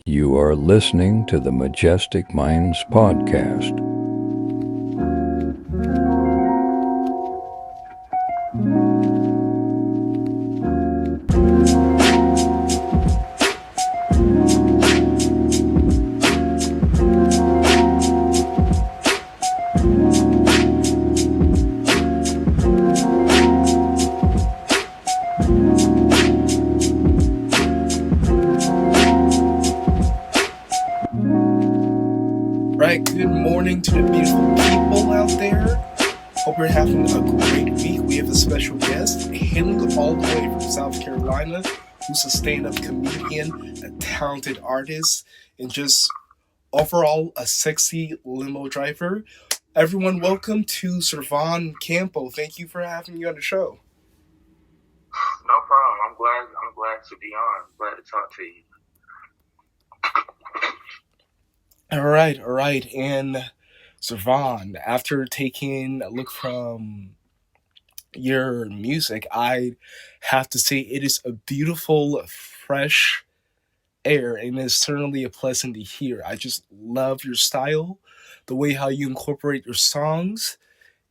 You are listening to the Majestic Mindz Podcast. Good morning to the beautiful people out there. Hope you're having a great week. We have a special guest hailing all the way from South Carolina, who's a stand-up comedian, a talented artist, and just overall a sexy limo driver. Everyone, welcome to CerVon Campbell. Thank you for having me on the show. No problem. I'm glad to be on. Glad to talk to you. All right. And CerVon, after taking a look from your music, I have to say it is a beautiful, fresh air, and it's certainly a pleasant to hear. I just love your style, the way how you incorporate your songs,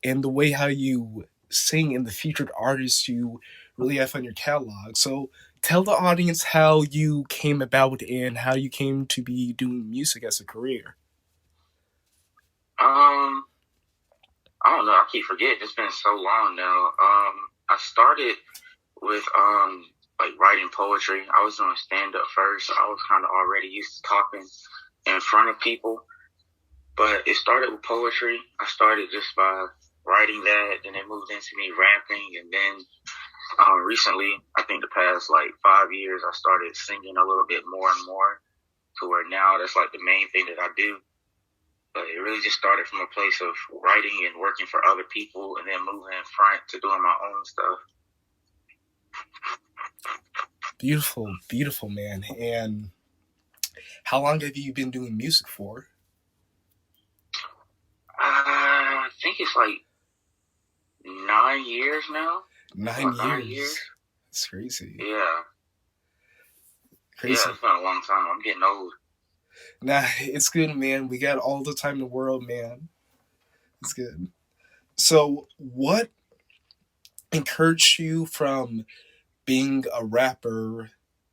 and the way how you sing and the featured artists you really have on your catalog. So tell the audience how you came about and how you came to be doing music as a career. I don't know. I keep forgetting. It's been so long now. I started with like writing poetry. I was doing stand up first. I was kind of already used to talking in front of people, but it started with poetry. I started just by writing that, then it moved into me rapping, and then recently, I think the past like 5 years, I started singing a little bit more and more, to where now that's like the main thing that I do. But it really just started from a place of writing and working for other people, and then moving in front to doing my own stuff. Beautiful, man. And how long have you been doing music for? I think it's like 9 years now. 9 years? That's crazy. Yeah. Crazy. Yeah, it's been a long time. I'm getting old. Nah, it's good, man. We got all the time in the world, man. It's good. So, what encouraged you from being a rapper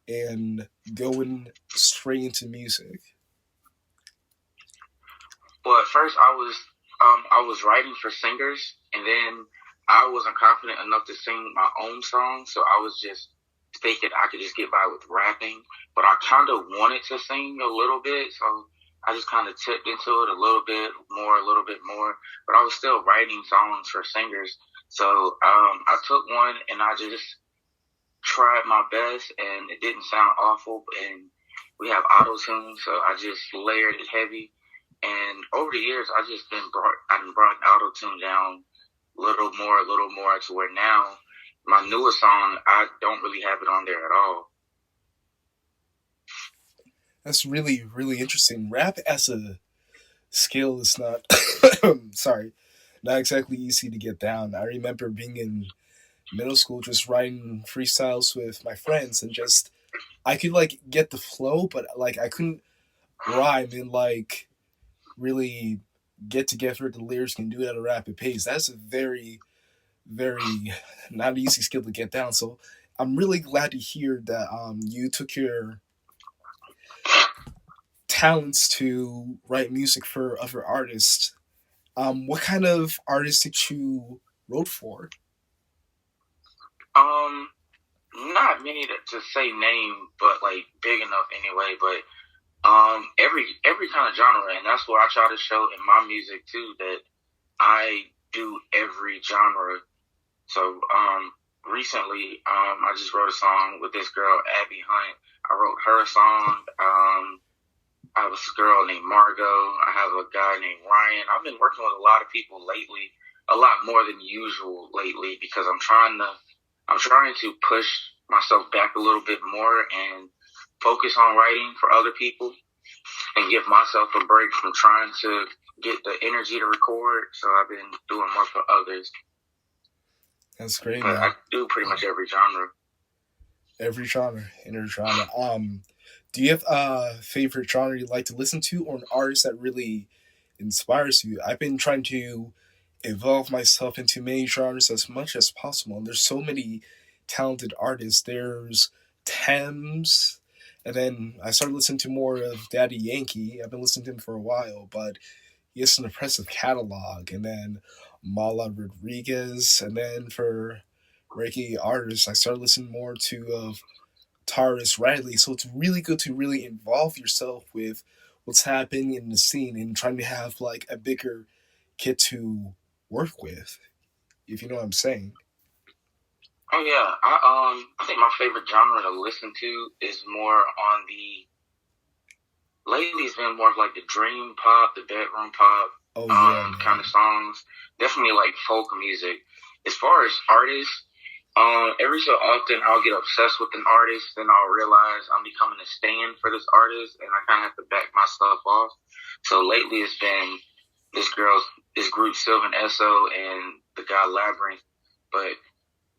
and going straight into music? Well, at first I was writing for singers, and then I wasn't confident enough to sing my own song, so I was just thinking I could just get by with rapping. But I kind of wanted to sing a little bit, so I just kind of tipped into it a little bit more. But I was still writing songs for singers, so I took one and I just tried my best, and it didn't sound awful. And we have auto-tune, so I just layered it heavy. And over the years, I brought auto-tune down little more to where now my newest song, I don't really have it on there at all. That's really, really interesting. Rap as a skill is not, not exactly easy to get down. I remember being in middle school just writing freestyles with my friends, and just, I could like get the flow, but like I couldn't rhyme and like really get together the lyrics and do it at a rapid pace. That's a very, very not easy skill to get down. So I'm really glad to hear that you took your talents to write music for other artists. What kind of artists did you wrote for? Not many to say name, but like big enough anyway. But every kind of genre, and that's what I try to show in my music too, that I do every genre. So recently, I just wrote a song with this girl Abby Hunt. I wrote her a song. I have a girl named Margot. I have a guy named Ryan. I've been working with a lot of people lately, a lot more than usual lately, because I'm trying to push myself back a little bit more and focus on writing for other people, and give myself a break from trying to get the energy to record. So I've been doing more for others. That's great, but man. I do pretty much every genre. Every genre. Do you have a favorite genre you like to listen to, or an artist that really inspires you? I've been trying to evolve myself into many genres as much as possible. And there's so many talented artists. There's Thames, and then I started listening to more of Daddy Yankee. I've been listening to him for a while, but he has an impressive catalog. And then Mala Rodriguez, and then for reggae artists, I started listening more to Taurus Riley. So it's really good to really involve yourself with what's happening in the scene and trying to have like a bigger kit to work with, if you know what I'm saying. Oh yeah, I think my favorite genre to listen to is more on the lately. It's been more of like the dream pop, the bedroom pop, Oh yeah, kind of man. songs. Definitely like folk music. As far as artists, every so often I'll get obsessed with an artist, then I'll realize I'm becoming a stan for this artist, and I kind of have to back my stuff off. So lately it's been this group Sylvan Esso and the guy Labyrinth. But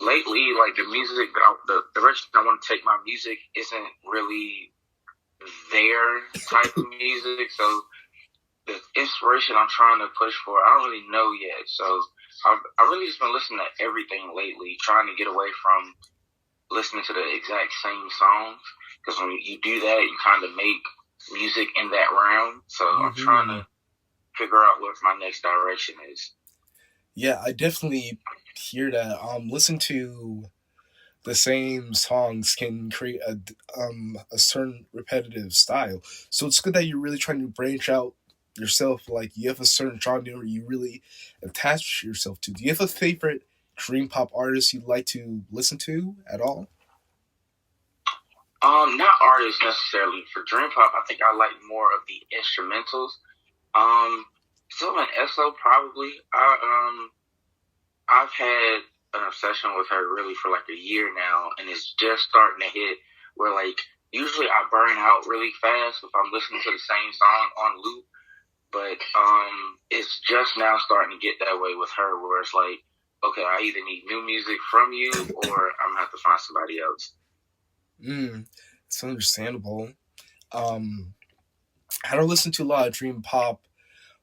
lately, like the music the direction I want to take my music isn't really their type of music. So the inspiration I'm trying to push for, I don't really know yet. So I really just been listening to everything lately, trying to get away from listening to the exact same songs. Because when you do that, you kind of make music in that realm. So I'm trying Hmm. to figure out what my next direction is. Yeah, I definitely hear that. Listen to the same songs can create a certain repetitive style. So it's good that you're really trying to branch out yourself. Like you have a certain genre where you really attach yourself to. Do you have a favorite dream pop artist you'd like to listen to at all? Not artists necessarily. For dream pop, I think I like more of the instrumentals. Um, Sylvan Esso probably. I've had an obsession with her really for like a year now, and it's just starting to hit where like usually I burn out really fast if I'm listening to the same song on loop, but it's just now starting to get that way with her where it's like, okay, I either need new music from you or I'm gonna have to find somebody else. Mm, it's understandable. Um, I don't listen to a lot of dream pop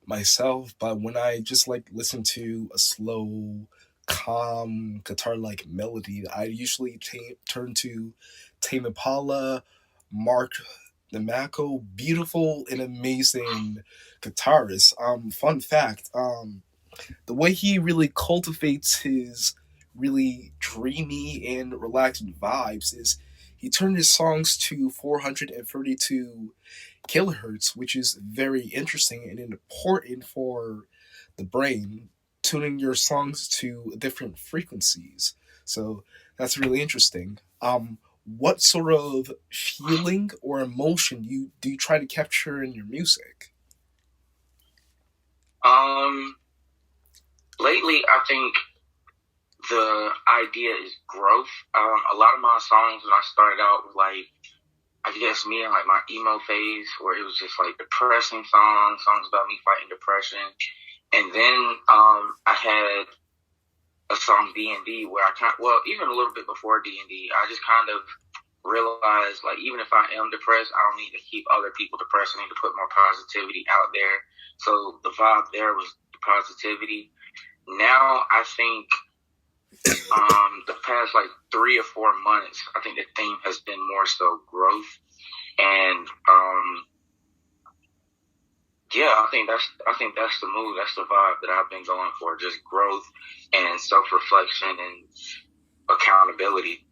myself, but when I just like listen to a slow, calm guitar like melody, I usually turn to Tame Impala, Mark the Mako, beautiful and amazing guitarist. Fun fact, the way he really cultivates his really dreamy and relaxing vibes is he turned his songs to 432 kilohertz, which is very interesting and important for the brain, tuning your songs to different frequencies. So that's really interesting. What sort of feeling or emotion do you try to capture in your music? Um, Lately I think the idea is growth. A lot of my songs when I started out were like I guess me in like my emo phase where it was just like depressing songs about me fighting depression. And then I had a song D&D where even a little bit before D&D, I just kind of realized like even if I am depressed, I don't need to keep other people depressed. I need to put more positivity out there. So the vibe there was the positivity. Now I think the past like 3 or 4 months, I think the theme has been more so growth. And yeah, I think that's the move. That's the vibe that I've been going for. Just growth and self reflection and accountability.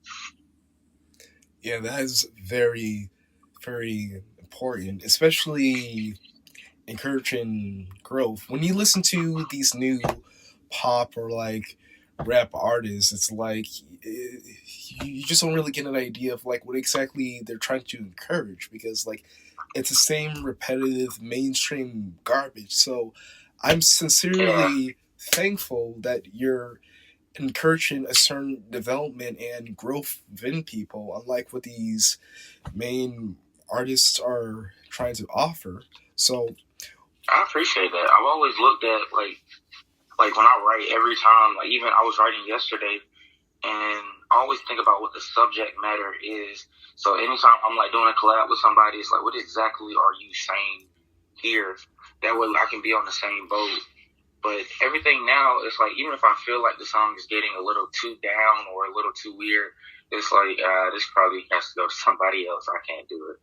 Yeah, that is very, very important, especially encouraging growth. When you listen to these new pop or like rap artists, it's like you just don't really get an idea of like what exactly they're trying to encourage because like it's the same repetitive mainstream garbage. So I'm Yeah, sincerely thankful that you're encouraging a certain development and growth within people, unlike what these main artists are trying to offer. So I appreciate that. I've always looked at like when I write every time, like even I was writing yesterday, and I always think about what the subject matter is. So anytime I'm like doing a collab with somebody, it's like, what exactly are you saying here? That way I can be on the same boat. But everything now, it's like, even if I feel like the song is getting a little too down or a little too weird, it's like, this probably has to go to somebody else. I can't do it.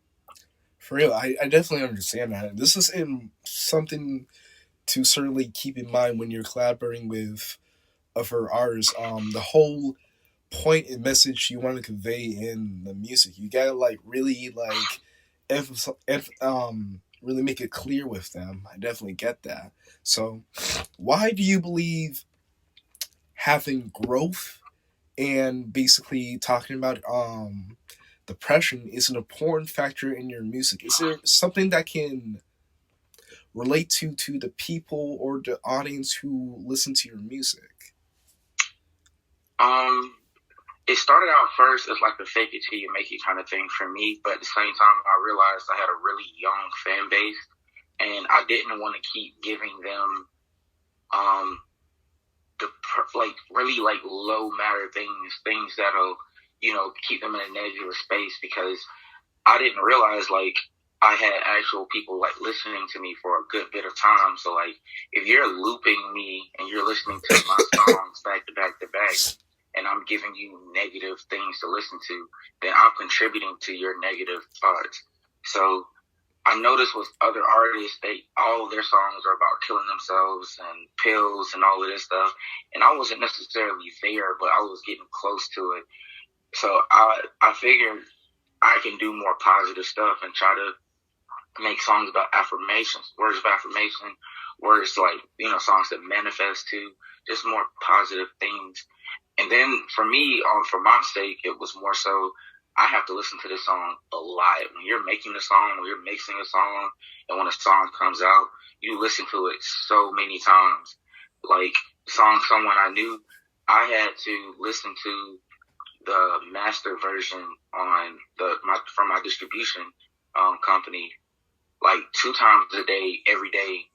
For real, I definitely understand that. This is something to certainly keep in mind when you're collaborating with other artists. The whole point and message you want to convey in the music, you gotta like really like really make it clear with them. I definitely get that. So, why do you believe having growth and basically talking about depression is an important factor in your music? Is there something that can relate to the people or the audience who listen to your music? It started out first as like the fake it till you make it kind of thing for me, but at the same time, I realized I had a really young fan base, and I didn't want to keep giving them the like really like low matter things that'll keep them in a negative space, because I didn't realize like I had actual people like listening to me for a good bit of time. So like if you're looping me and you're listening to my songs back to back to back, and I'm giving you negative things to listen to, then I'm contributing to your negative thoughts. So I noticed with other artists, all of their songs are about killing themselves and pills and all of this stuff. And I wasn't necessarily there, but I was getting close to it. So I figured I can do more positive stuff and try to make songs about affirmations, words of affirmation, words like, songs that manifest to, just more positive things. And then for me, for my sake, it was more so I have to listen to this song a lot. When you're making the song, when you're mixing a song, and when a song comes out, you listen to it so many times. Like, song Someone I Knew, I had to listen to the master version on from my distribution company like 2 times a day, every day.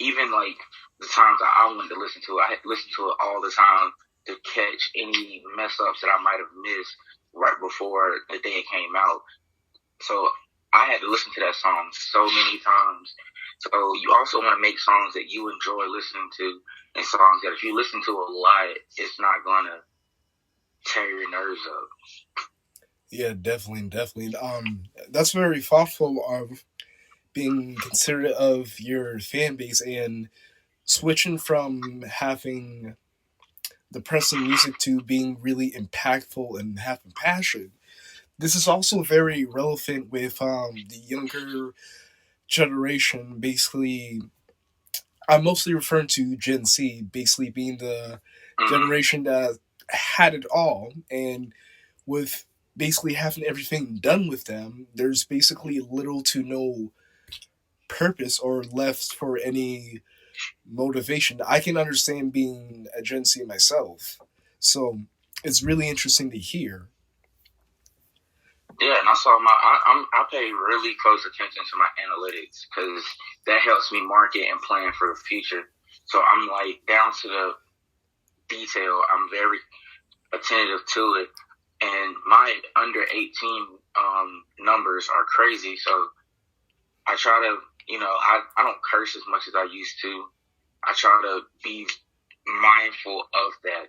Even like the times that I wanted to listen to it, I had to listen to it all the time to catch any mess ups that I might have missed right before the day it came out. So I had to listen to that song so many times. So you also want to make songs that you enjoy listening to, and songs that if you listen to a lot, it's not gonna tear your nerves up. Yeah, definitely. That's very thoughtful of being considerate of your fan base and switching from having depressing music to being really impactful and having passion. This is also very relevant with the younger generation. Basically, I'm mostly referring to Gen Z, basically being the generation that had it all, and with basically having everything done with them, there's basically little to no purpose or left for any motivation. I can understand being a Gen Z myself, so it's really interesting to hear. Yeah, and I saw I pay really close attention to my analytics, because that helps me market and plan for the future. So I'm like down to the detail. I'm very attentive to it, and my under 18 numbers are crazy. So I try to, I don't curse as much as I used to. I try to be mindful of that.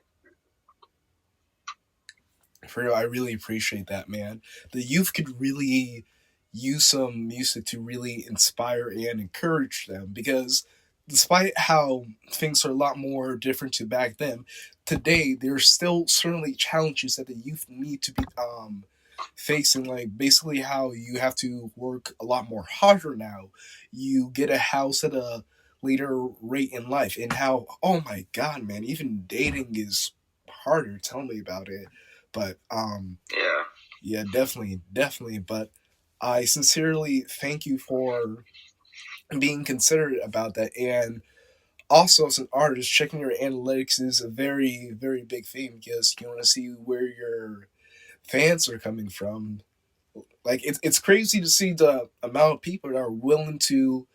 For real, I really appreciate that, man. The youth could really use some music to really inspire and encourage them, because despite how things are a lot more different to back then, today there's still certainly challenges that the youth need to be facing. Like basically how you have to work a lot more harder now. You get a house at a later rate in life, and how, oh my god, man, even dating is harder. Tell me about it. But yeah, definitely. But I sincerely thank you for being considerate about that. And also, as an artist, checking your analytics is a very, very big thing, because you want to see where your fans are coming from. Like it's crazy to see the amount of people that are willing to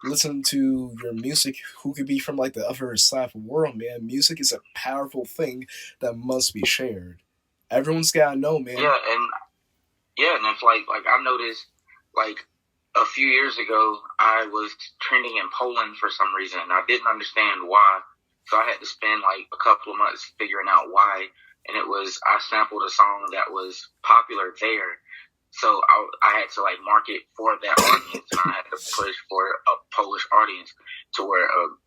listen to your music who could be from like the other side of the world, man. Music is a powerful thing that must be shared. Everyone's gotta know, man. And it's like I noticed, like a few years ago, I was trending in Poland for some reason. I didn't understand why, so I had to spend like a couple of months figuring out why. And I sampled a song that was popular there. So I had to like market for that audience, and I had to push for a Polish audience to where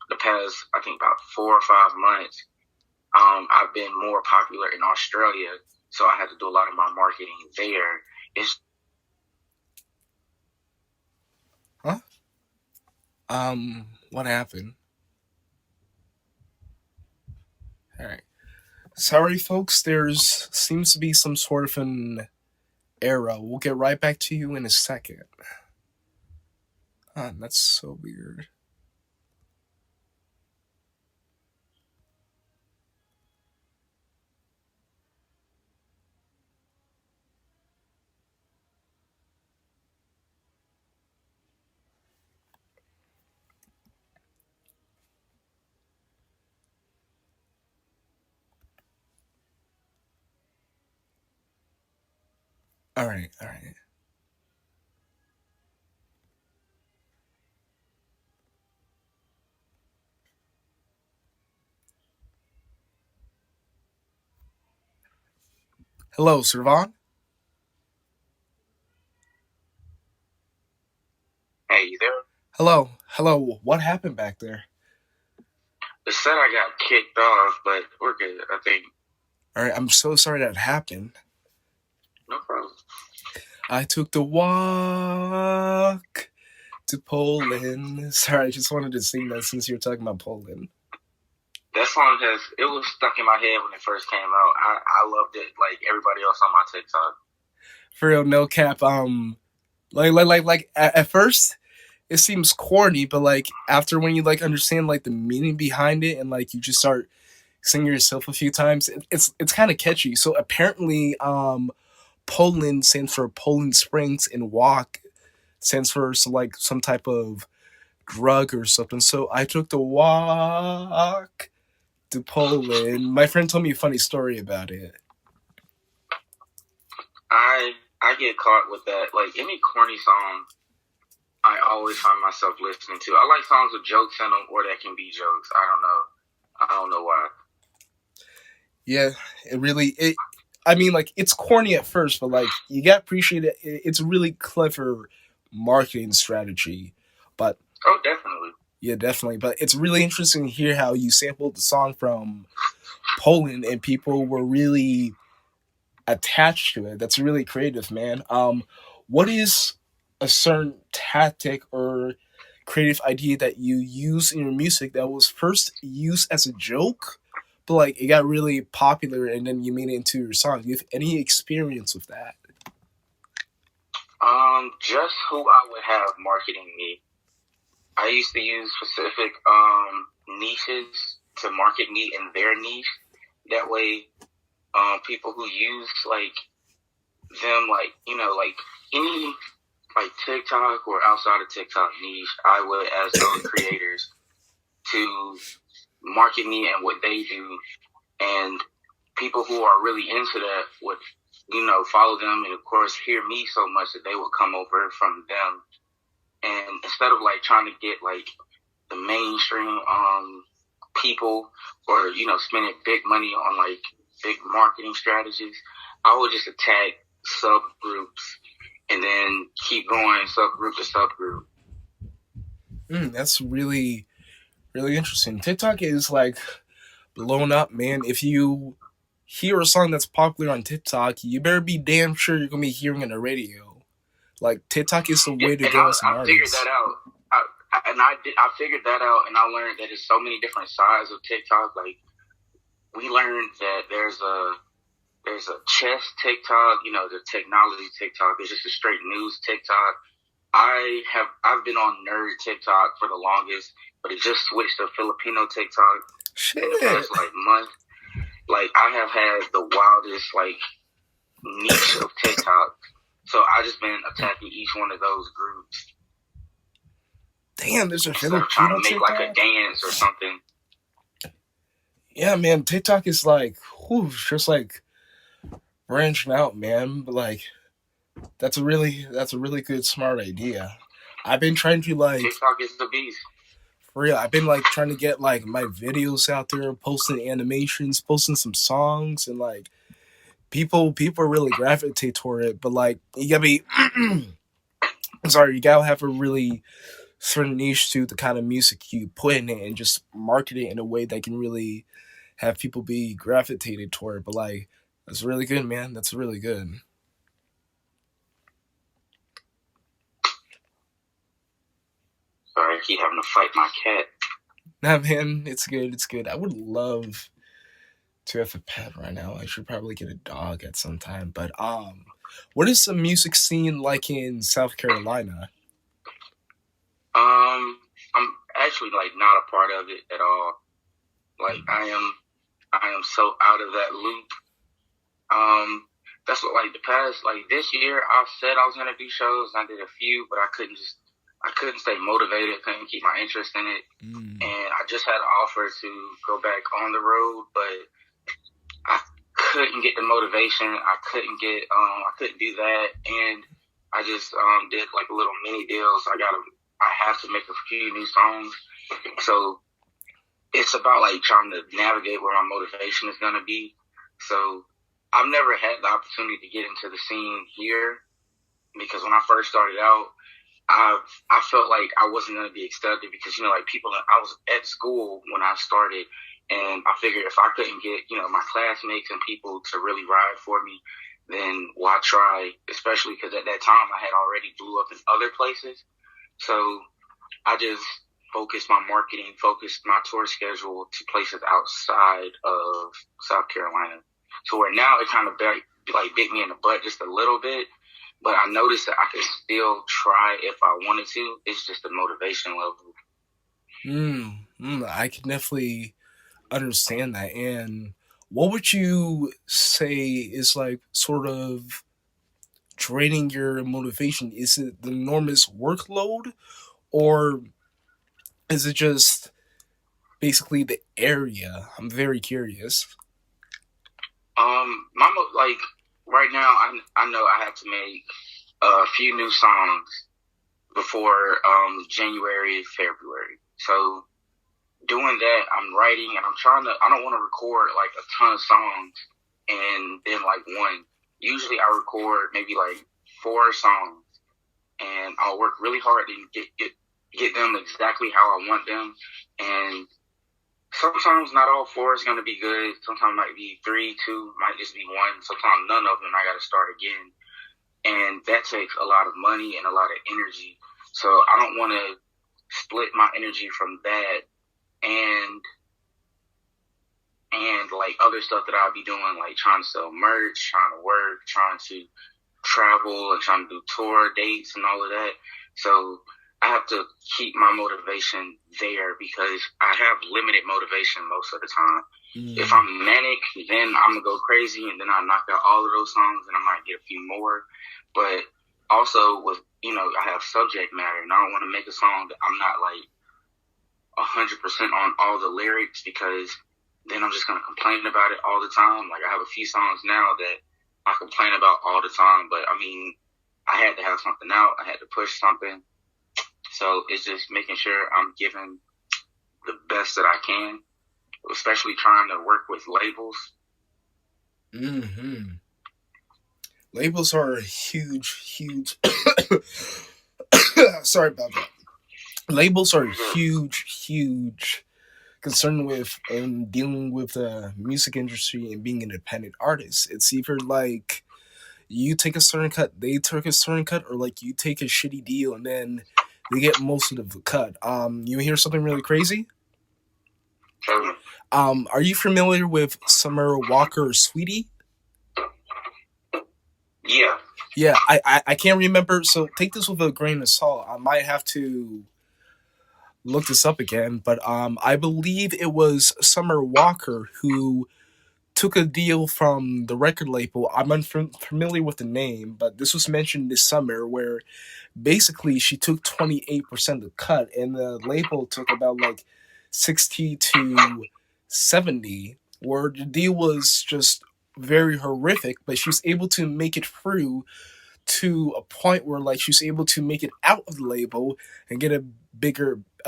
the past, I think about 4 or 5 months, I've been more popular in Australia. So I had to do a lot of my marketing there. What happened? All right. Sorry, folks. There's seems to be some sort of an error. We'll get right back to you in a second. That's so weird. All right. Hello, CerVon? Hey, you there? Hello. What happened back there? It said I got kicked off, but we're good, I think. All right, I'm so sorry that happened. No problem. I took the walk to Poland. Sorry, I just wanted to sing that since you're talking about Poland. That song it was stuck in my head when it first came out. I loved it like everybody else on my TikTok. For real, no cap. Like at first it seems corny, but like after when you like understand like the meaning behind it and like you just start singing yourself a few times, it's kind of catchy. So apparently, Poland stands for Poland Springs, and walk stands for some type of drug or something. So I took the walk to Poland. My friend told me a funny story about it. I get caught with that. Like any corny song, I always find myself listening to. I like songs with jokes in them, or that can be jokes. I don't know why. Yeah, I mean, like, it's corny at first, but like you gotta appreciate it. It's a really clever marketing strategy. But definitely. Yeah, definitely. But it's really interesting to hear how you sampled the song from Poland and people were really attached to it. That's really creative, man. What is a certain tactic or creative idea that you use in your music that was first used as a joke, but like it got really popular and then you made it into your song? Do you have any experience with that? Just who I would have marketing me. I used to use specific niches to market me in their niche. That way, people who use like them, like, you know, like any like TikTok or outside of TikTok niche, I would ask those creators to market me and what they do, and people who are really into that would, you know, follow them and of course hear me so much that they would come over from them. And instead of like trying to get like the mainstream people or, you know, spending big money on like big marketing strategies, I would just attack subgroups and then keep going subgroup to subgroup. That's really, really interesting. TikTok is like blown up, man. If you hear a song that's popular on TikTok, you better be damn sure you're gonna be hearing it on the radio. Like, TikTok is the way to go as an artist. I figured that out. I figured that out, and I learned that there's so many different sides of TikTok. Like, we learned that there's a chess TikTok, you know, the technology TikTok. There's just a straight news TikTok. I've been on nerd TikTok for the longest, but it just switched to Filipino TikTok in the past like month. Like, I have had the wildest like niche of TikTok. So I just been attacking each one of those groups. Damn, there's a instead of Filipino trying to make TikTok? like a dance or something. Yeah, man, TikTok is like, just like branching out, man. But like, that's a really good smart idea. I've been trying to like, TikTok is the beast. for real, I've been like trying to get like my videos out there, posting animations, posting some songs, and like people really gravitate toward it. But like, you gotta be, sorry, you gotta have a really certain niche to the kind of music you put in it, and just market it in a way that can really have people be gravitated toward. But like, that's really good, man. That's really good. Sorry, I keep having to fight my cat. Nah, man, it's good. It's good. I would love to have a pet right now. I should probably get a dog at some time. But what is the music scene like in South Carolina? I'm actually like not a part of it at all. Like I am so out of that loop. That's what like the past like this year I said I was gonna do shows. I did a few, but I couldn't stay motivated. Couldn't keep my interest in it. And I just had an offer to go back on the road, but I couldn't get the motivation. I couldn't do that, and I just did like a little mini deal. So I have to make a few new songs. So it's about like trying to navigate where my motivation is gonna be. So I've never had the opportunity to get into the scene here because when I first started out, I felt like I wasn't going to be accepted because, you know, like I was at school when I started, and I figured if I couldn't get, you know, my classmates and people to really ride for me, then why try, especially because at that time I had already blew up in other places. So I just focused my marketing, focused my tour schedule to places outside of South Carolina. So where now it kind of like bit me in the butt just a little bit. But I noticed that I could still try if I wanted to. It's just the motivation level. I can definitely understand that. And what would you say is like sort of draining your motivation? Is it the enormous workload, or is it just basically the area? I'm very curious. Like right now, I know I have to make a few new songs before January, February. So doing that, I'm writing and I don't want to record like a ton of songs and then like one. Usually I record maybe like 4 songs and I'll work really hard to get them exactly how I want them. And sometimes not all 4 is going to be good. Sometimes it might be 3, 2, might just be 1. Sometimes none of them. I got to start again. And that takes a lot of money and a lot of energy. So I don't want to split my energy from that and like other stuff that I'll be doing, like trying to sell merch, trying to work, trying to travel, and trying to do tour dates and all of that. So I have to keep my motivation there because I have limited motivation most of the time. If I'm manic, then I'm going to go crazy and then I knock out all of those songs and I might get a few more. But also with, you know, I have subject matter and I don't want to make a song that I'm not like 100% on all the lyrics because then I'm just going to complain about it all the time. Like I have a few songs now that I complain about all the time, but I mean, I had to have something out. I had to push something. So it's just making sure I'm giving the best that I can, especially trying to work with labels. Labels are a huge sorry about that. Labels are a huge concern with and dealing with the music industry and being an independent artist. It's either like you take a certain cut, they take a certain cut, or like you take a shitty deal and then they get most of the cut. You hear something really crazy? Are you familiar with Summer Walker or Sweetie? Yeah. Yeah, I can't remember, so take this with a grain of salt. I might have to look this up again, but I believe it was Summer Walker who took a deal from the record label. I'm unfamiliar with the name, but this was mentioned this summer where basically she took 28% of the cut and the label took about like 60 to 70, where the deal was just very horrific, but she was able to make it through to a point where like she's able to make it out of the label and get a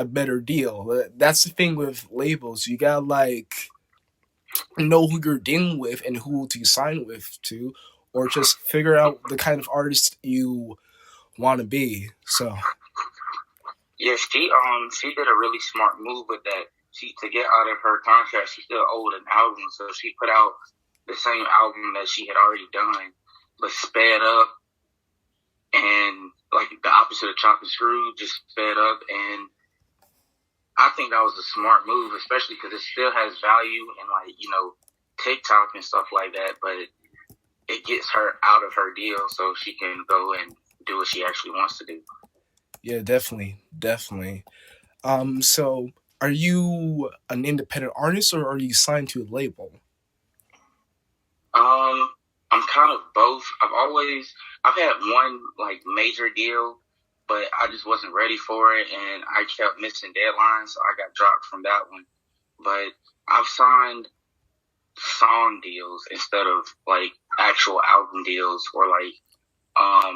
better deal. That's the thing with labels. You gotta like know who you're dealing with and who to sign with to, or just figure out the kind of artist you want to be. So yeah, she did a really smart move with that. To get out of her contract, she still owed an album, so she put out the same album that she had already done, but sped up, and like the opposite of chop and screw, just sped up. And I think that was a smart move, especially because it still has value and like, you know, TikTok and stuff like that, but it gets her out of her deal so she can go and do what she actually wants to do. Yeah, definitely. So are you an independent artist or are you signed to a label? I'm kind of both. I've had one like major deal, but I just wasn't ready for it, and I kept missing deadlines, so I got dropped from that one. But I've signed song deals instead of like actual album deals, or like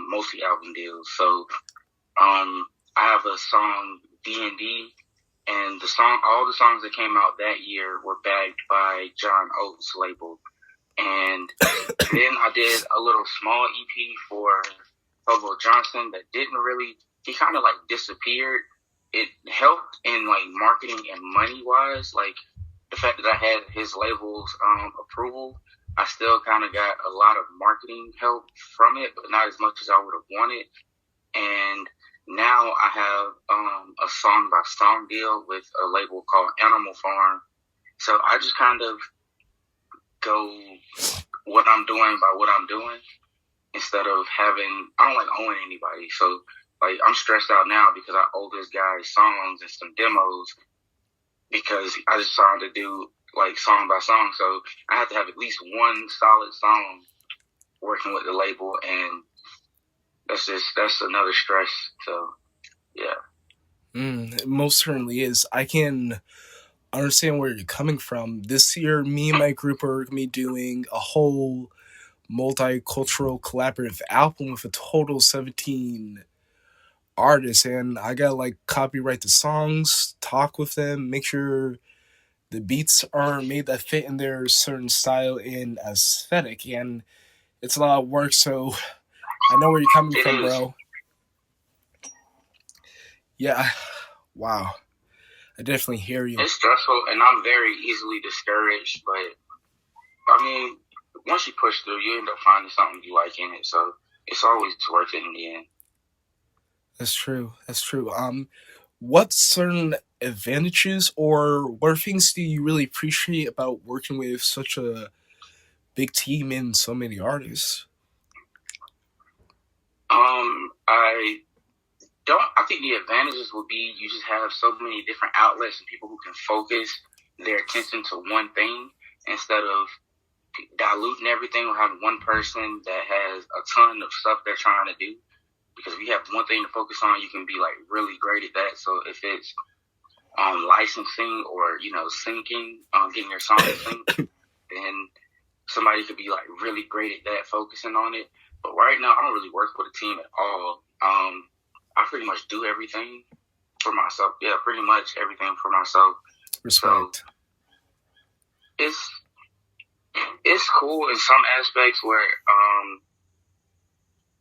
mostly album deals. So I have a song D&D, and all the songs that came out that year were backed by John Oates label. And then I did a little small EP for Hobo Johnson that he kind of like disappeared. It helped in like marketing and money wise, like the fact that I had his label's approval. I still kind of got a lot of marketing help from it, but not as much as I would have wanted. And now I have a song by song deal with a label called Animal Farm. So I just kind of go what I'm doing by what I'm doing instead of I don't like owing anybody. So like I'm stressed out now because I owe this guy songs and some demos because I just started to do like song by song. So I have to have at least one solid song working with the label, and that's another stress. So yeah. It most certainly is. I can understand where you're coming from. This year, me and my group are going to be doing a whole multicultural collaborative album with a total 17 artists, and I gotta like copyright the songs, talk with them, make sure the beats are made that fit in their certain style and aesthetic, and it's a lot of work, so I know where you're coming from, bro. Yeah, wow. I definitely hear you. It's stressful, and I'm very easily discouraged, but I mean, once you push through, you end up finding something you like in it, so it's always worth it in the end. That's true. What certain advantages or what things do you really appreciate about working with such a big team and so many artists? I think the advantages would be you just have so many different outlets and people who can focus their attention to one thing instead of diluting everything or having one person that has a ton of stuff they're trying to do. Because if you have one thing to focus on, you can be like really great at that. So if it's licensing or, you know, syncing, getting your song synced, then somebody could be like really great at that, focusing on it. But right now, I don't really work with a team at all. I pretty much do everything for myself. Yeah, pretty much everything for myself. Respect. So it's cool in some aspects where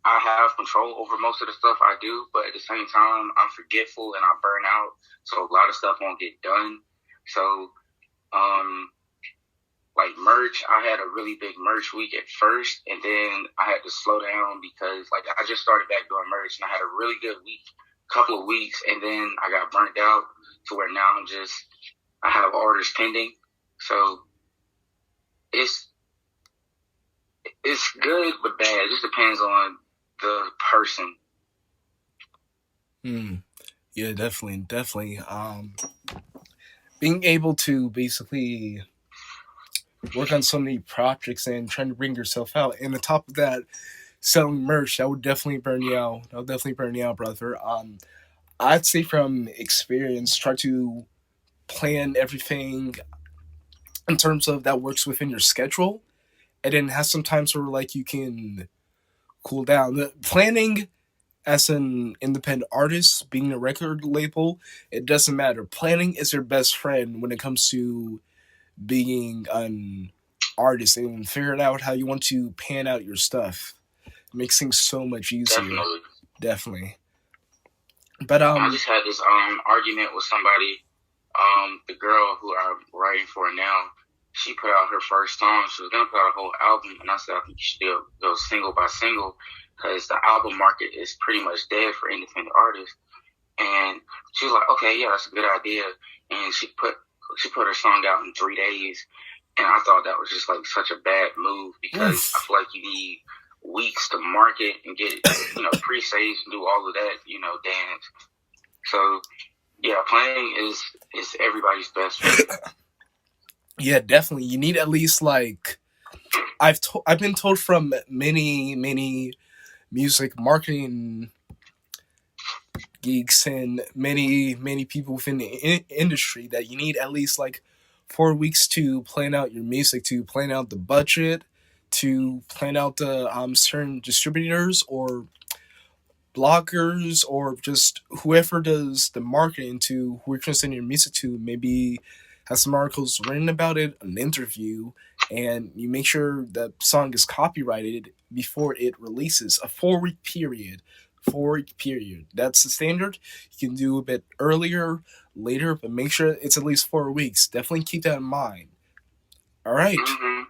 I have control over most of the stuff I do, but at the same time, I'm forgetful and I burn out, so a lot of stuff won't get done. So, like merch, I had a really big merch week at first, and then I had to slow down because like I just started back doing merch, and I had a really good couple of weeks, and then I got burnt out to where now I have orders pending. So it's good but bad. It just depends on the person. Yeah, definitely. Being able to basically work on so many projects and trying to bring yourself out. And on top of that, selling merch, that would definitely burn you out. That would definitely burn you out, brother. I'd say from experience, try to plan everything in terms of that works within your schedule, and then have some times where like you can cool down. The planning as an independent artist, being a record label, it doesn't matter. Planning is your best friend when it comes to being an artist and figuring out how you want to pan out your stuff. It makes things so much easier. Definitely. But I just had this argument with somebody. The girl who I'm writing for now, she put out her first song. She was gonna put out a whole album, and I said I think you should go single by single because the album market is pretty much dead for independent artists. And she was like, "Okay, yeah, that's a good idea." And she put her song out in 3 days, and I thought that was just like such a bad move because I feel like you need weeks to market and get it, pre-sales and do all of that, dance. So yeah, planning is everybody's best friend. Yeah, definitely. You need at least like I've been told from many music marketing geeks and many people within the industry that you need at least like 4 weeks to plan out your music, to plan out the budget, to plan out the certain distributors or bloggers or just whoever does the marketing to who you're trying to send your music to. Maybe have some articles written about it, an interview, and you make sure the song is copyrighted before it releases. A 4-week period. 4-week period. That's the standard. You can do a bit earlier, later, but make sure it's at least 4 weeks. Definitely keep that in mind. All right. Mm-hmm.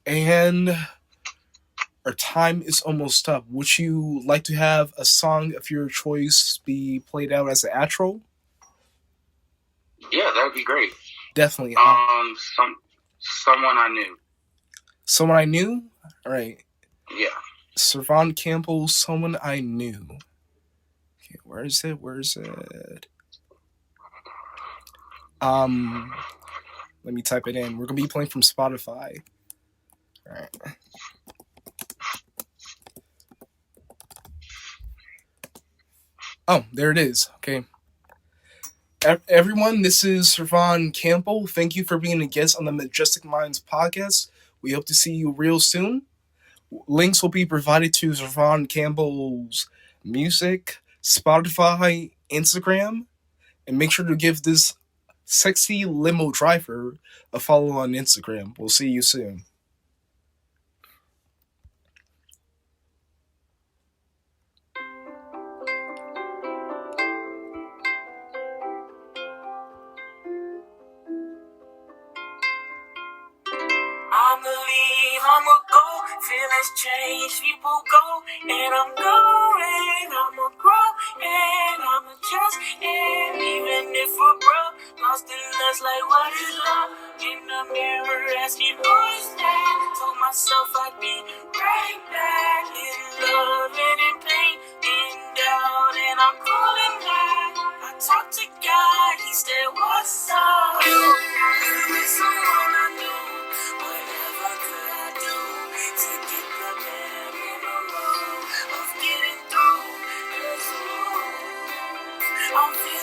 And our time is almost up. Would you like to have a song of your choice be played out as an outro? Yeah, that would be great. Definitely. Someone I knew. Someone I knew? All right. Yeah. CerVon Campbell, Someone I Knew. Okay, where is it? Let me type it in. We're gonna be playing from Spotify. All right. Oh, there it is. Okay. Everyone, this is CerVon Campbell. Thank you for being a guest on the Majestic Mindz Podcast. We hope to see you real soon. Links will be provided to CerVon Campbell's music, Spotify, Instagram, and make sure to give this sexy limo driver a follow on Instagram. We'll see you soon. I'ma leave, I'ma go, feelings change, people go, and I'm going, I'ma grow, and I'ma trust, and even if we're broke, lost in lust like what is love, in the mirror asking who is that, told myself I'd be right back, in love and in pain, in doubt, and I'm calling back, I talked to God, he said what's up, you with someone I knew. Whatever could I do to get the bare minimum of getting through? 'Cause I'm feeling